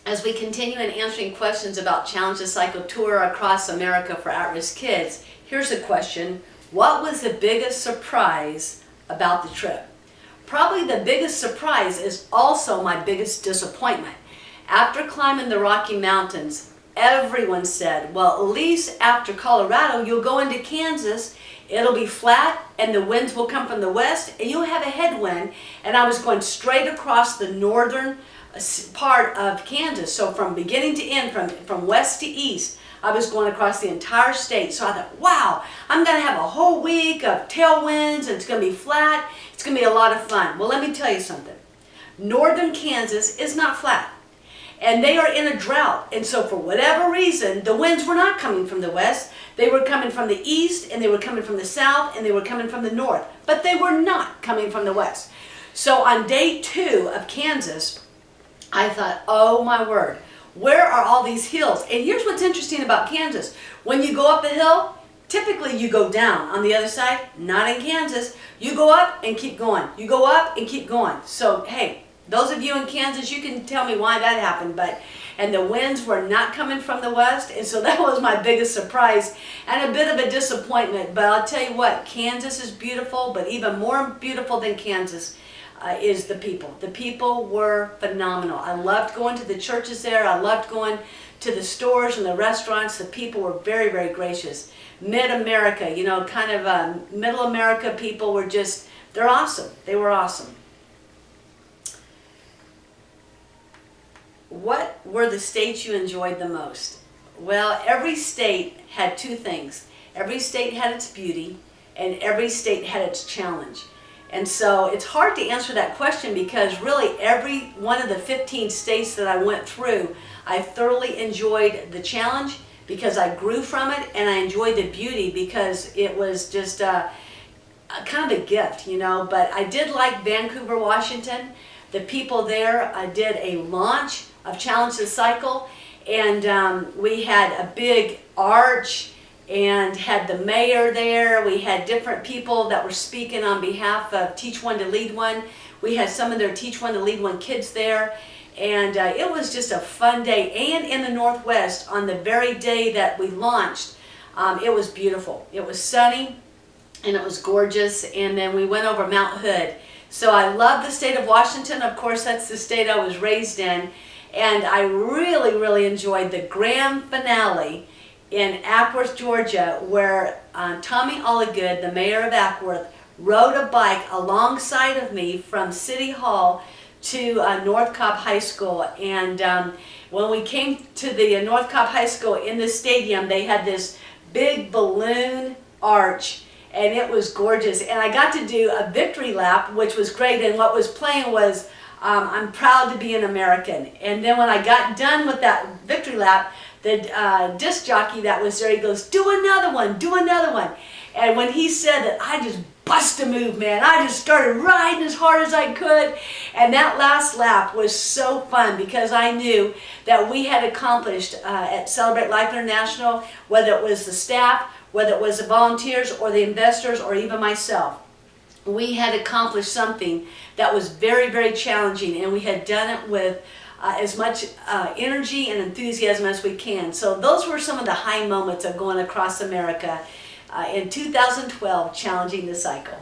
as we continue in answering questions about Challenge the Cycle Tour across America for at-risk kids, here's a question. What was the biggest surprise about the trip? Probably the biggest surprise is also my biggest disappointment. After climbing the Rocky Mountains, everyone said, well, at least after Colorado, you'll go into Kansas, it'll be flat and the winds will come from the west and you'll have a headwind. And I was going straight across the northern part of Kansas. So from beginning to end, from west to east, I was going across the entire state. So I thought, wow, I'm going to have a whole week of tailwinds and it's going to be flat. It's going to be a lot of fun. Well, let me tell you something. Northern Kansas is not flat. And they are in a drought. And so for whatever reason, the winds were not coming from the west. They were coming from the east, and they were coming from the south, and they were coming from the north. But they were not coming from the west. So on day 2 of Kansas, I thought, oh my word, where are all these hills? And here's what's interesting about Kansas. When you go up a hill, typically you go down. On the other side, not in Kansas. You go up and keep going. You go up and keep going. So, hey, those of you in Kansas, you can tell me why that happened, and the winds were not coming from the west, and so that was my biggest surprise and a bit of a disappointment. But I'll tell you what, Kansas is beautiful, but even more beautiful than Kansas is the people. The people were phenomenal. I loved going to the churches there. I loved going to the stores and the restaurants. The people were very, very gracious. Mid-America, you know, kind of middle America people were just, they're awesome. They were awesome. What were the states you enjoyed the most? Well, every state had two things. Every state had its beauty, and every state had its challenge. And so it's hard to answer that question because really every one of the 15 states that I went through, I thoroughly enjoyed the challenge because I grew from it, and I enjoyed the beauty because it was just kind of a gift, you know. But I did like Vancouver, Washington. The people there did a launch of Challenge the Cycle, and we had a big arch and had the mayor there. We had different people that were speaking on behalf of Teach One to Lead One. We had some of their Teach One to Lead One kids there, and it was just a fun day. And in the Northwest, on the very day that we launched, it was beautiful. It was sunny and it was gorgeous, and then we went over Mount Hood. So I love the state of Washington. Of course, that's the state I was raised in. And I really, really enjoyed the grand finale in Ackworth, Georgia, where Tommy Oligood, the mayor of Ackworth, rode a bike alongside of me from City Hall to North Cobb High School. And when we came to the North Cobb High School in the stadium, they had this big balloon arch, and it was gorgeous. And I got to do a victory lap, which was great. And what was playing was I'm Proud to Be an American. And then when I got done with that victory lap, the disc jockey that was there, he goes, do another one, do another one. And when he said that, I just bust a move, man. I just started riding as hard as I could. And that last lap was so fun because I knew that we had accomplished at Celebrate Life International, whether it was the staff, whether it was the volunteers or the investors or even myself, we had accomplished something that was very, very challenging, and we had done it with as much energy and enthusiasm as we can. So those were some of the high moments of going across America in 2012, Challenging the Cycle.